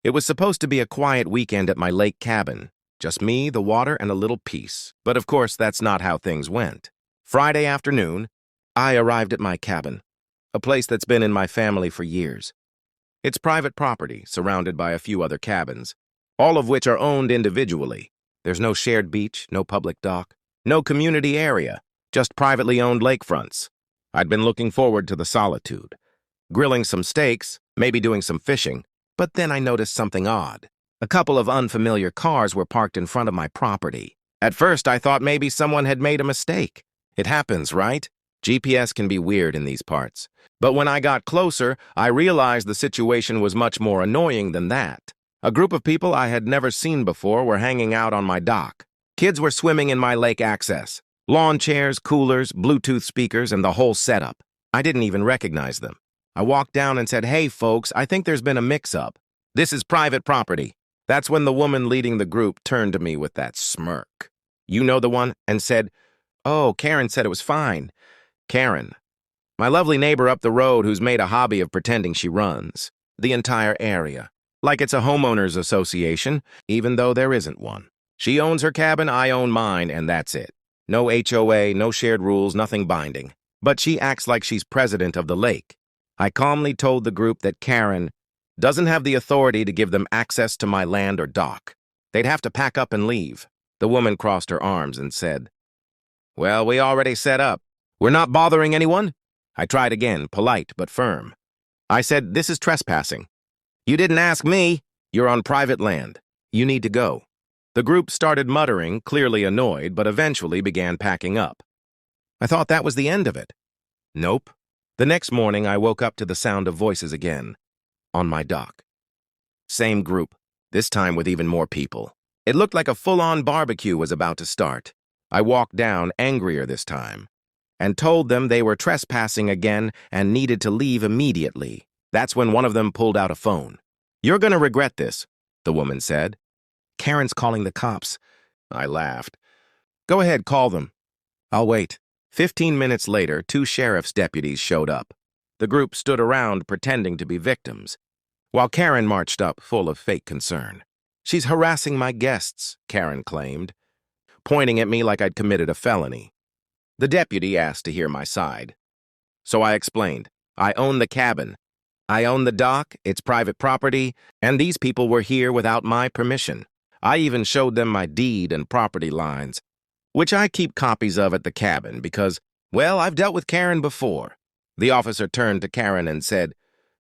It was supposed to be a quiet weekend at my lake cabin. Just me, the water, and a little peace. But of course, that's not how things went. Friday afternoon, I arrived at my cabin, a place that's been in my family for years. It's private property, surrounded by a few other cabins, all of which are owned individually. There's no shared beach, no public dock, no community area, just privately owned lakefronts. I'd been looking forward to the solitude, grilling some steaks, maybe doing some fishing, but then I noticed something odd. A couple of unfamiliar cars were parked in front of my property. At first, I thought maybe someone had made a mistake. It happens, right? GPS can be weird in these parts. But when I got closer, I realized the situation was much more annoying than that. A group of people I had never seen before were hanging out on my dock. Kids were swimming in my lake access. Lawn chairs, coolers, Bluetooth speakers, and the whole setup. I didn't even recognize them. I walked down and said, "Hey, folks, I think there's been a mix-up. This is private property." That's when the woman leading the group turned to me with that smirk. You know the one? And said, "Oh, Karen said it was fine." Karen, my lovely neighbor up the road who's made a hobby of pretending she runs the entire area. Like it's a homeowners association, even though there isn't one. She owns her cabin, I own mine, and that's it. No HOA, no shared rules, nothing binding. But she acts like she's president of the lake. I calmly told the group that Karen doesn't have the authority to give them access to my land or dock. They'd have to pack up and leave. The woman crossed her arms and said, "Well, we already set up. We're not bothering anyone?" I tried again, polite but firm. I said, "This is trespassing. You didn't ask me. You're on private land. You need to go." The group started muttering, clearly annoyed, but eventually began packing up. I thought that was the end of it. Nope. The next morning, I woke up to the sound of voices again, on my dock. Same group, this time with even more people. It looked like a full-on barbecue was about to start. I walked down, angrier this time, and told them they were trespassing again and needed to leave immediately. That's when one of them pulled out a phone. "You're gonna regret this," the woman said. "Karen's calling the cops." I laughed. "Go ahead, call them. I'll wait." 15 minutes later, 2 sheriff's deputies showed up. The group stood around pretending to be victims, while Karen marched up full of fake concern. "She's harassing my guests," Karen claimed, pointing at me like I'd committed a felony. The deputy asked to hear my side. So I explained, "I own the cabin. I own the dock, it's private property, and these people were here without my permission. I even showed them my deed and property lines, which I keep copies of at the cabin because, well, I've dealt with Karen before." The officer turned to Karen and said,